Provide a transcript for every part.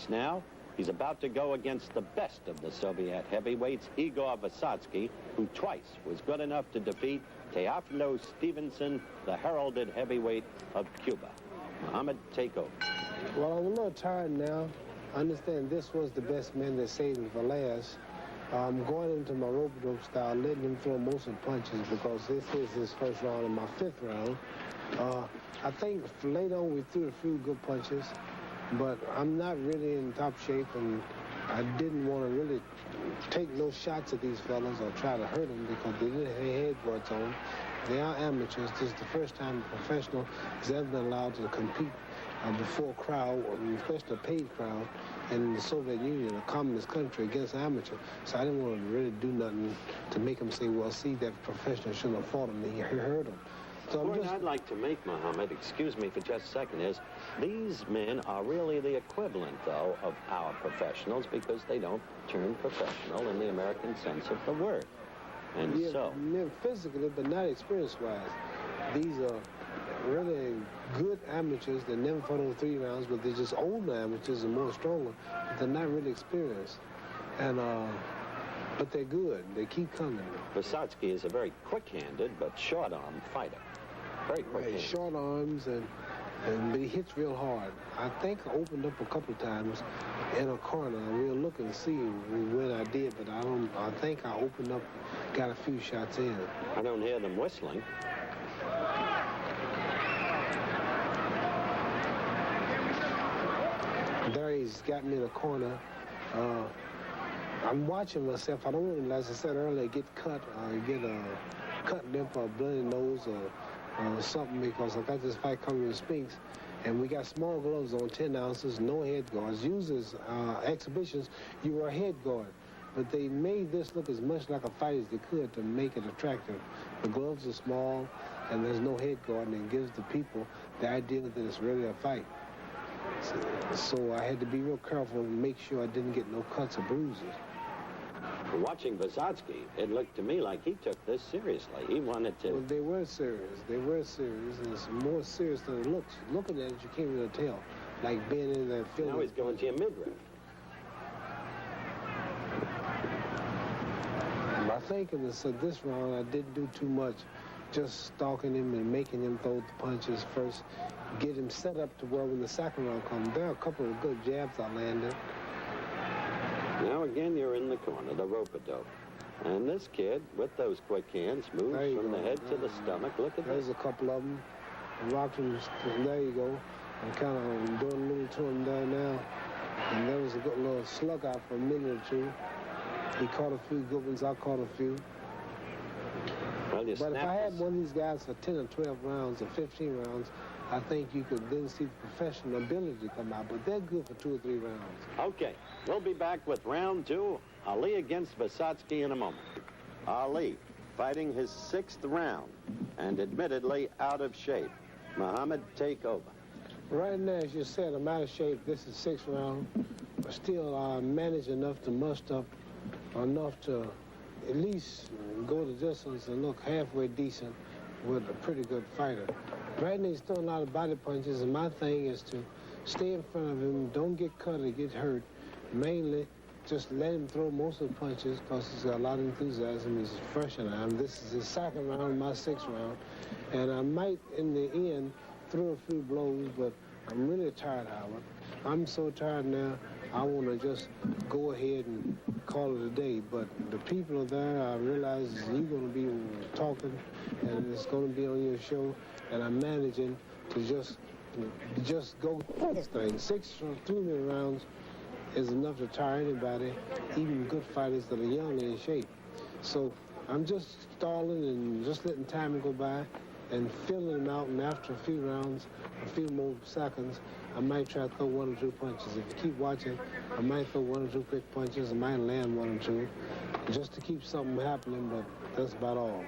Spinks now. He's about to go against the best of the Soviet heavyweights, Igor Vysotsky, who twice was good enough to defeat Teofilo Stevenson, the heralded heavyweight of Cuba. Muhammad, take over. Well, I'm a little tired now. I understand this was the best man that saved me for last. I'm going into my rope-a-dope style, letting him throw most of the punches because this is his first round and my fifth round. I think later on we threw a few good punches, but I'm not really in top shape, and I didn't want to really take no shots at these fellas or try to hurt them because they didn't have head guards on. They are amateurs. This is the first time a professional has ever been allowed to compete before a crowd, especially a paid crowd, in the Soviet Union, a communist country, against an amateur. So I didn't want to really do nothing to make him say, well, see, that professional shouldn't have fought him. He hurt him. So The point I'd like to make, Muhammad, excuse me for just a second, is these men are really the equivalent, though, of our professionals because they don't turn professional in the American sense of the word. And yeah, so... physically, but not experience-wise. These are really good amateurs that never fought over 3 rounds, but they're just older amateurs and more stronger. But they're not really experienced. And, but they're good. They keep coming. Vysotsky is a very quick-handed but short-armed fighter. Very quick-handed. Right, short arms, but he hits real hard. I think I opened up a couple of times in a corner. We'll look and see when I did, but I think I opened up, got a few shots in. I don't hear them whistling. There he's got me in a corner. I'm watching myself. I don't want to, as I said earlier, get cut or get a cut lip or a bloody nose or something because I got this fight coming with Spinks, and we got small gloves on, 10 ounces, no head guards. Usually, exhibitions, you wear a head guard, but they made this look as much like a fight as they could to make it attractive. The gloves are small, and there's no head guard, and it gives the people the idea that it's really a fight. So I had to be real careful and make sure I didn't get no cuts or bruises. Watching Vysotsky, it looked to me like he took this seriously. He wanted to... Well, they were serious. They were serious. It's more serious than it looks. Looking at it, you can't really tell. Like being in that film. Now he's going to your midriff. I think in this round, I didn't do too much. Just stalking him and making him throw the punches first. Get him set up to where when the second round comes, there are a couple of good jabs I landed. Now again, you're in the corner, the rope-a-dope. And this kid, with those quick hands, moves from the head to the stomach. Look at There's this. a couple of them. Rocked him. There you go. I'm kind of doing a little to him there now. And there was a good little slug out for a minute or two. He caught a few good ones. I caught a few. Well, But if I had one of these guys for 10 or 12 rounds or 15 rounds, I think you could then see the professional ability come out. But they're good for 2 or 3 rounds. Okay, we'll be back with round 2. Ali against Vysotsky in a moment. Ali fighting his 6th round and admittedly out of shape. Muhammad, take over. Right now, as you said, I'm out of shape. This is 6th round. But still, I manage enough to muster up enough to at least go the distance and look halfway decent with a pretty good fighter. Right now, he's throwing a lot of body punches, and my thing is to stay in front of him, don't get cut or get hurt. Mainly, just let him throw most of the punches because he's got a lot of enthusiasm. He's fresh and I'm. This is his 2nd round, my 6th round. And I might, in the end, throw a few blows, but I'm really tired, Howard. I'm so tired now, I want to just go ahead and call it a day. But the people are there. I realize you're going to be talking, and it's going to be on your show. And I'm managing to just go through this thing. 6 or 3 minute rounds is enough to tire anybody, even good fighters that are young and in shape. So I'm just stalling and just letting time go by and filling them out. And after a few rounds, a few more seconds, I might try to throw 1 or 2 punches. If you keep watching, I might throw 1 or 2 quick punches. I might land 1 or 2 just to keep something happening, but that's about all.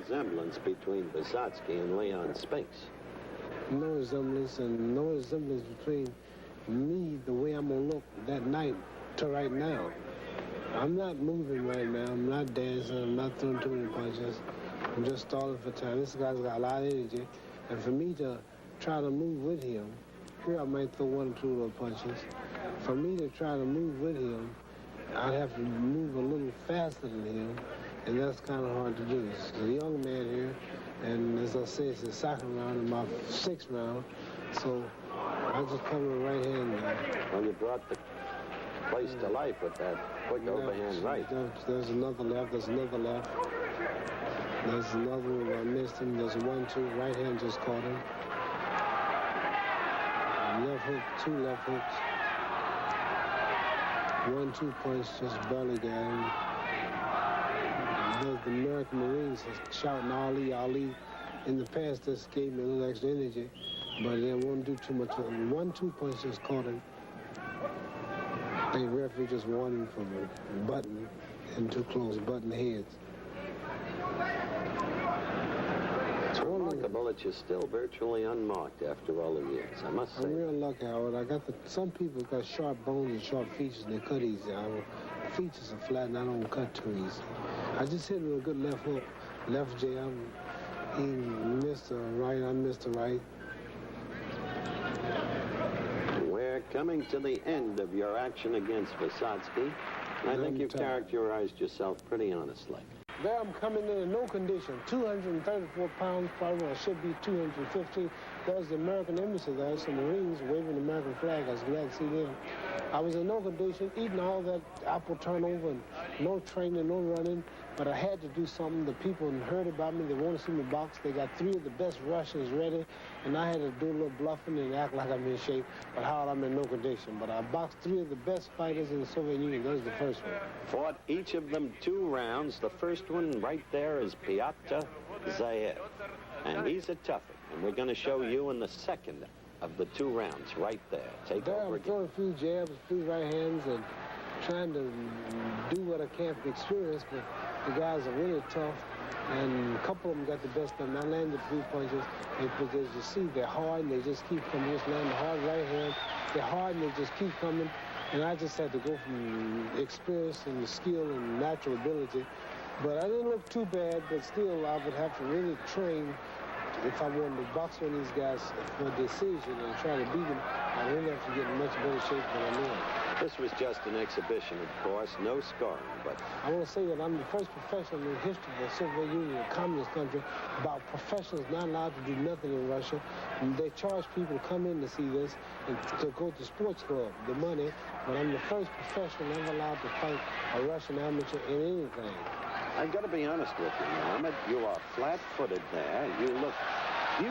Resemblance between Vysotsky and Leon Spinks. No resemblance, and no resemblance between me, the way I'm going to look that night to right now. I'm not moving right now. I'm not dancing. I'm not throwing too many punches. I'm just stalling for time. This guy's got a lot of energy. And for me to try to move with him, here I might throw 1 or 2 little punches. For me to try to move with him, I'd have to move a little faster than him, and that's kind of hard to do. He's a young man here, and as I said, it's the second round and my 6th round, so I just come with right hand. Well, you brought the place to life with that quick overhand right. There's another left, there's another left. There's another one where I missed him. There's a 1-2, right hand just caught him. Left hook, 2 left hooks. 1-2 punch, just barely got him. The American Marines shouting Ali, Ali. In the past, this gave me a little extra energy, but they won't do too much. 1-2 punch just caught him. The referee just warned him from button and too close, button heads. It's remarkable that you're still virtually unmarked after all the years, I must say. I'm real lucky, Howard. Some people got sharp bones and sharp features, and they cut easy. The features are flat, and I don't cut too easy. I just hit with a good left hook, left jab. He missed the right, I missed the right. We're coming to the end of your action against Vysotsky. I think you've characterized yourself pretty honestly. There I'm coming in no condition, 234 pounds, probably when I should be 250. There's the American embassy there, some Marines waving the American flag. I was glad to see them. I was in no condition, eating all that apple turnover and no training, no running, but I had to do something. The people heard about me, they want to see me box. They got 3 of the best Russians ready, and I had to do a little bluffing and act like I'm in shape, but how I'm in no condition. But I boxed 3 of the best fighters in the Soviet Union. That was the first one. Fought each of them 2 rounds. The first one right there is Pyotr Zaev, and he's a toughie. And we're going to show you in the second of the 2 rounds right there. Take over again. I'm throwing a few jabs, a few right hands, and trying to do what I can from experience, but the guys are really tough, and a couple of them got the best of them. I landed 3 punches, but as you see, they're hard, and they just keep coming. Just land a hard right hand. They're hard, and they just keep coming, and I just had to go from experience and skill and natural ability. But I didn't look too bad, but still, I would have to really train if I wanted to box one of these guys for a decision and try to beat them. I don't have to get in much better shape than I'm in. This was just an exhibition, of course, no scoring, but I want to say that I'm the first professional in the history of the Soviet Union, a communist country, about professionals not allowed to do nothing in Russia. And they charge people to come in to see this and to go to sports club, the money. But I'm the first professional ever allowed to fight a Russian amateur in anything. I've got to be honest with you, Mohammed. You are flat-footed there. You look huge,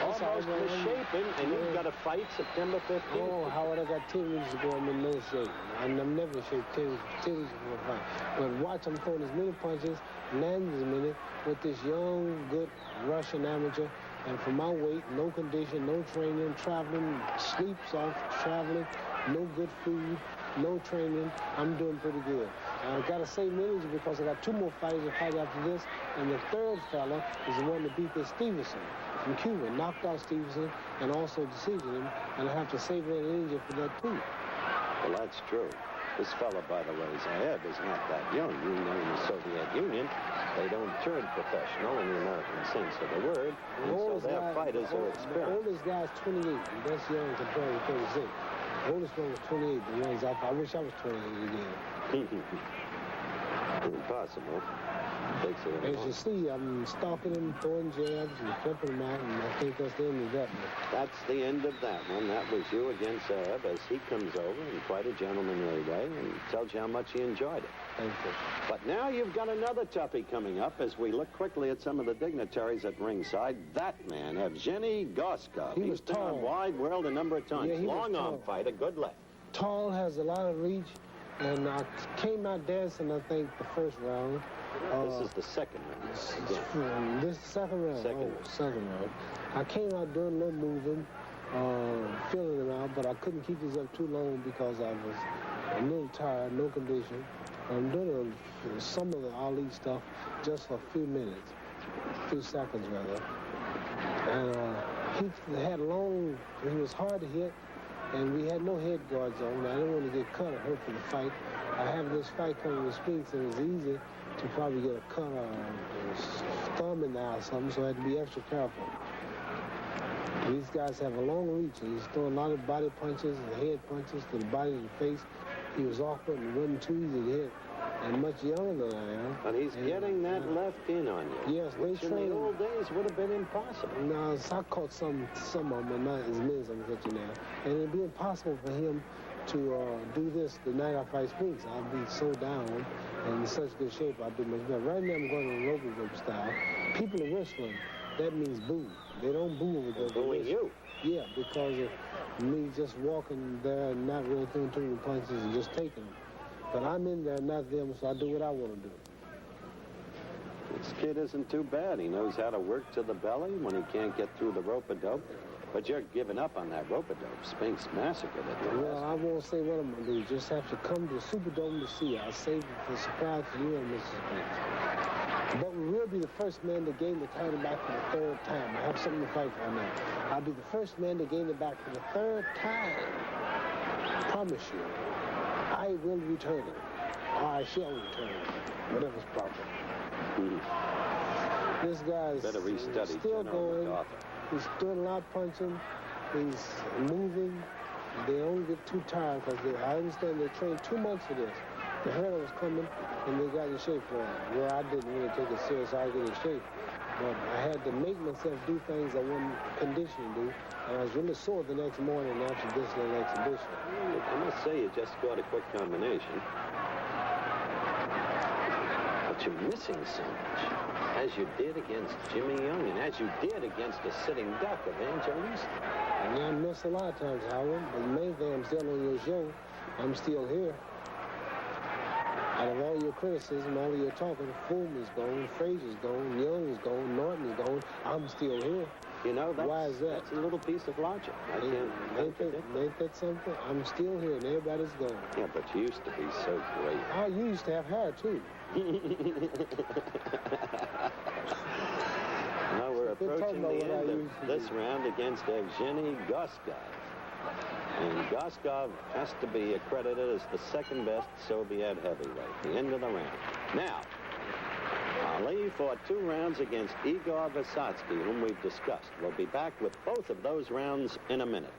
almost misshapen, and you've got to fight September 15th. Oh, Howard, I got 10 weeks ago. I'm in no shape. I'm never in shape 10 weeks before a fight. But watch, I'm throwing as many punches, landing as many, with this young, good Russian amateur. And for my weight, no condition, no training, traveling, sleeps off, traveling, no good food, no training. I'm doing pretty good. I've got to save energy because I got 2 more fighters to fight after this, and the third fella is the one that beat this Stevenson from Cuba, knocked out Stevenson, and also decisioned him, and I have to save that energy for that too. Well, that's true. This fella, by the way, Zaev, is not that young. You know, in the Soviet Union, they don't turn professional in the American sense of the word, and so their fighters are experienced. The oldest guy is 28, and that's young compared to 36. The oldest one was 28, the ones I wish I was 28 again. Impossible. As you see, I'm stalking him, throwing jabs, and flipping him out, and I think that's the end of that one. That's the end of that one. That was you against Zaev as he comes over in quite a gentlemanly way and tells you how much he enjoyed it. Thank you. But now you've got another toughie coming up as we look quickly at some of the dignitaries at ringside. That man, Evgeny Gorstkov. He was been tall. on Wide World a number of times. Yeah, he was Long arm tall. fighter, good left. Tall, has a lot of reach, and I came out dancing, I think, the first round. This is the second round. This is the second round. Second round. I came out doing a little moving, feeling him out, but I couldn't keep this up too long because I was a little tired, no condition. I'm doing some of the Ali stuff just for a few minutes, a few seconds rather. And he had long, he was hard to hit, and we had no head guards on. I didn't want to get cut or hurt for the fight. I have this fight coming with Spinks, and it's easy to probably get a cut or a thumb in the eye or something, so I had to be extra careful. These guys have a long reach, and he's throwing a lot of body punches and head punches to the body and the face. He was awkward and wasn't too easy to hit, and much younger than I am. But he's getting that left in on you. Yes, they which in the old days would have been impossible. No, so I caught some of them, but not as many as I'm catching now. And it'd be impossible for him to do this the night I fight Spinks. I'll be so down and in such good shape. I'll be much better. Right now I'm going on rope style. People are whistling. That means boo. They don't boo over there. They're booing you. Yeah, because of me just walking there and not really throwing too many punches and just taking them. But I'm in there, not them, so I do what I want to do. This kid isn't too bad. He knows how to work to the belly when he can't get through the rope-a-dope. But you're giving up on that rope-a-dope. Spinks massacred it. Well, I won't say what I'm going to do. You just have to come to the Superdome to see. I'll save it for a surprise for you and Mrs. Spinks. But we will be the first man to gain the title back for the third time. I have something to fight for now. I'll be the first man to gain it back for the third time. I promise you. I will return it. Or I shall return it. Whatever's proper. This guy's better restudy still going. He's doing a lot of punching. He's moving. They don't get too tired because I understand they trained 2 months for this. The hurdle was coming, and they got in shape for it. Where I didn't really take it serious, I get in shape. But I had to make myself do things I wasn't conditioned to do. And I was really sore the next morning after this little exhibition. I must say you just scored a quick combination. But you're missing so much. As you did against Jimmy Young, and as you did against a sitting duck of Evangelista. And I miss a lot of times, Howard. But the main thing, I'm still on your show. I'm still here. Out of all your criticism, all of your talking, Fulton's gone, Frazier's gone, Young is gone, Norton is gone. I'm still here. You know, why is that? That's a little piece of logic. Ain't that something? I'm still here and everybody's gone. Yeah, but you used to be so great. Oh, you used to have hair, too. Now we're approaching the end of this round against Evgeny Gorstkov. And Gorstkov has to be accredited as the second best Soviet heavyweight. The end of the round. Now, Ali fought 2 rounds against Igor Vysotsky, whom we've discussed. We'll be back with both of those rounds in a minute.